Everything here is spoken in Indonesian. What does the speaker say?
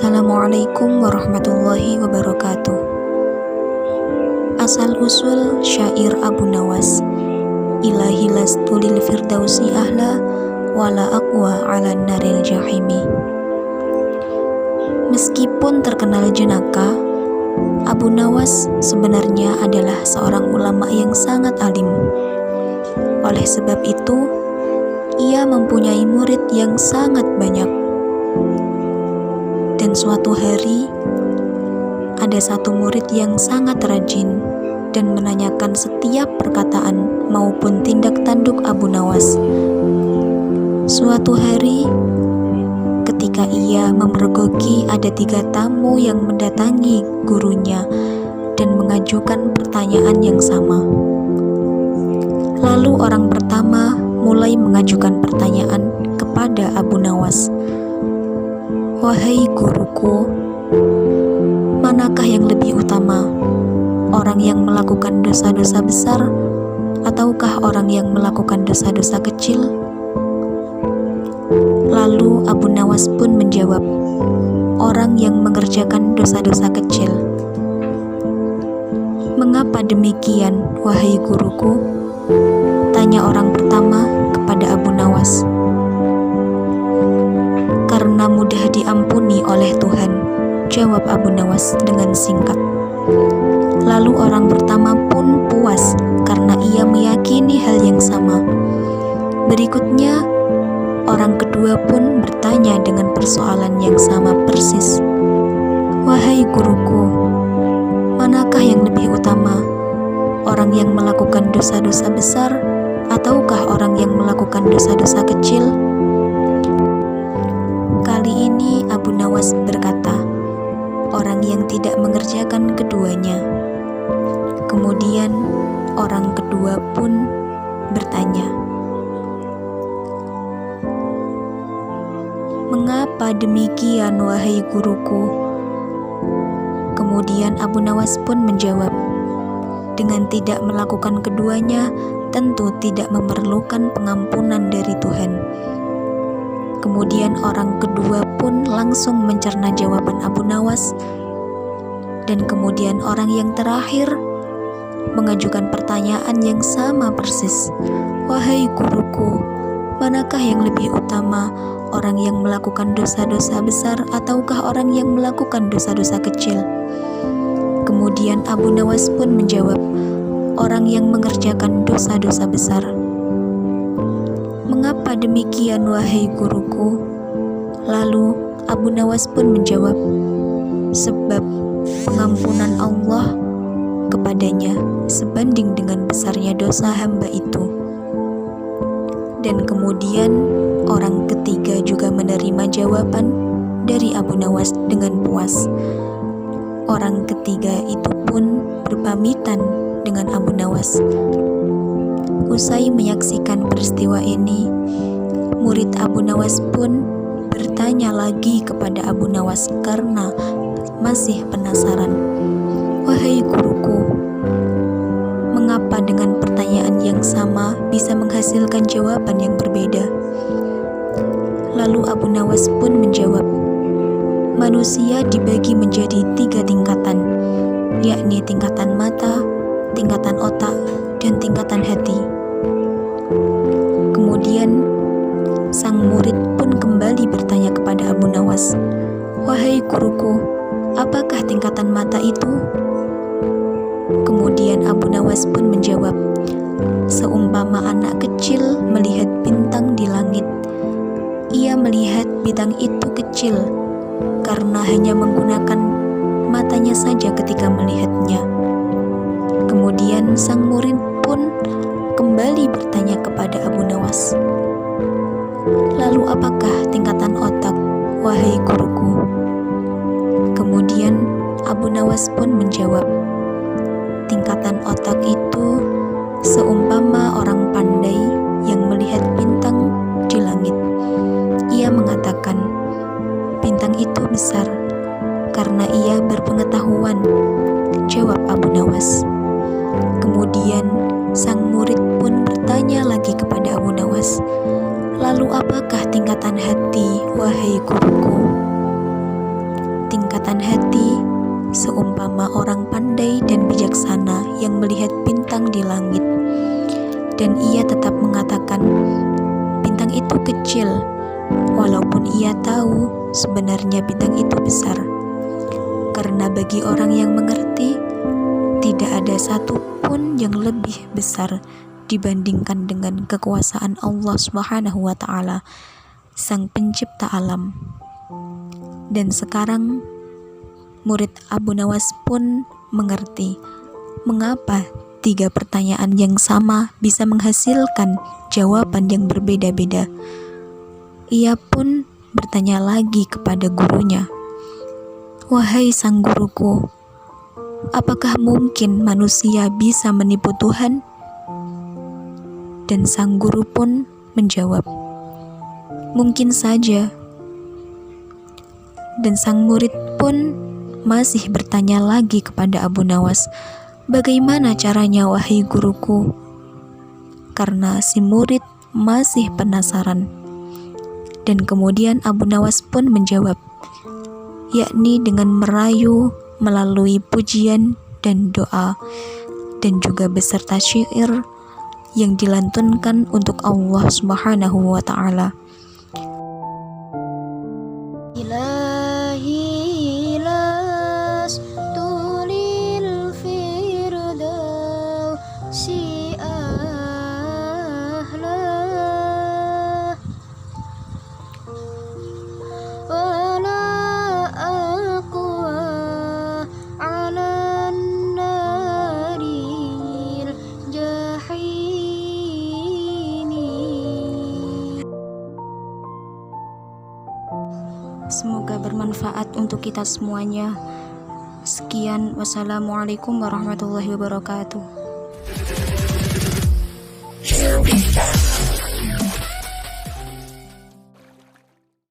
Assalamualaikum warahmatullahi wabarakatuh. Asal-usul syair Abu Nawas, Ilahi lastu lil firdausi ahla wala aqwa ala naril jahimi. Meskipun terkenal jenaka, Abu Nawas sebenarnya adalah seorang ulama yang sangat alim. Oleh sebab itu, ia mempunyai murid yang sangat banyak. Dan suatu hari, ada satu murid yang sangat rajin dan menanyakan setiap perkataan maupun tindak tanduk Abu Nawas. Suatu hari, ketika ia memergoki ada 3 tamu yang mendatangi gurunya dan mengajukan pertanyaan yang sama. Lalu orang pertama mulai mengajukan pertanyaan kepada Abu Nawas. Wahai guruku, manakah yang lebih utama? Orang yang melakukan dosa-dosa besar ataukah orang yang melakukan dosa-dosa kecil? Lalu Abu Nawas pun menjawab, orang yang mengerjakan dosa-dosa kecil. Mengapa demikian, wahai guruku? Tanya orang pertama kepada Abu Nawas. Karena mudah diampuni oleh Tuhan, jawab Abu Nawas dengan singkat. Lalu orang pertama pun puas karena ia meyakini hal yang sama. Berikutnya, orang kedua pun bertanya dengan persoalan yang sama persis. Wahai guruku, manakah yang lebih utama? Orang yang melakukan dosa-dosa besar ataukah orang yang melakukan dosa-dosa kecil? Kali ini Abu Nawas berkata, orang yang tidak mengerjakan keduanya. Kemudian orang kedua pun bertanya, mengapa demikian wahai guruku? Kemudian Abu Nawas pun menjawab, dengan tidak melakukan keduanya tentu tidak memerlukan pengampunan dari Tuhan. Kemudian orang kedua pun langsung mencerna jawaban Abu Nawas. Dan kemudian orang yang terakhir mengajukan pertanyaan yang sama persis. Wahai guruku, manakah yang lebih utama? Orang yang melakukan dosa-dosa besar ataukah orang yang melakukan dosa-dosa kecil? Kemudian Abu Nawas pun menjawab, orang yang mengerjakan dosa-dosa besar. Mengapa demikian wahai guruku? Lalu Abu Nawas pun menjawab, sebab pengampunan Allah kepadanya sebanding dengan besarnya dosa hamba itu. Dan kemudian orang ketiga juga menerima jawaban dari Abu Nawas dengan puas. Orang ketiga itu pun berpamitan dengan Abu Nawas. Usai menyaksikan peristiwa ini, murid Abu Nawas pun bertanya lagi kepada Abu Nawas karena masih penasaran. Wahai guruku, mengapa dengan pertanyaan yang sama bisa menghasilkan jawaban yang berbeda? Lalu Abu Nawas pun menjawab, manusia dibagi menjadi 3 tingkatan, yakni tingkatan mata, tingkatan otak, dan tingkatan hati. Kemudian sang murid pun kembali bertanya kepada Abu Nawas, wahai guruku, apakah tingkatan mata itu? Kemudian Abu Nawas pun menjawab, seumpama anak kecil melihat bintang di langit. Ia melihat bintang itu kecil karena hanya menggunakan matanya saja ketika melihatnya. Kemudian sang murid pun kembali bertanya kepada Abu Nawas, lalu apakah tingkatan otak, wahai guruku? Kemudian Abu Nawas pun menjawab, tingkatan otak itu seumpama orang pandai yang melihat bintang di langit. Ia mengatakan, bintang itu besar karena ia berpengetahuan, jawab Abu Nawas. Kemudian sang murid pun bertanya lagi kepada Abu Nawas, lalu apakah tingkatan hati, wahai guruku? tingkatan hati seumpama orang pandai dan bijaksana yang melihat bintang di langit, dan ia tetap mengatakan bintang itu kecil, walaupun ia tahu sebenarnya bintang itu besar. Karena bagi orang yang mengerti, tidak ada satupun yang lebih besar dibandingkan dengan kekuasaan Allah Subhanahu wa Ta'ala, Sang Pencipta alam. Dan sekarang murid Abu Nawas pun mengerti mengapa 3 pertanyaan yang sama bisa menghasilkan jawaban yang berbeda-beda. Ia pun bertanya lagi kepada gurunya, "Wahai sang guruku, apakah mungkin manusia bisa menipu Tuhan?" Dan sang guru pun menjawab, "Mungkin saja." Dan sang murid pun masih bertanya lagi kepada Abu Nawas, "Bagaimana caranya wahai guruku?" Karena si murid masih penasaran. Dan kemudian Abu Nawas pun menjawab, yakni dengan merayu melalui pujian dan doa, dan juga beserta syair yang dilantunkan untuk Allah Subhanahu wa Ta'ala. Ilahi las tulil firdausi ahla wala aqwa ala naril jahimi. Semoga bermanfaat untuk kita semuanya. Sekian, wassalamualaikum warahmatullahi wabarakatuh.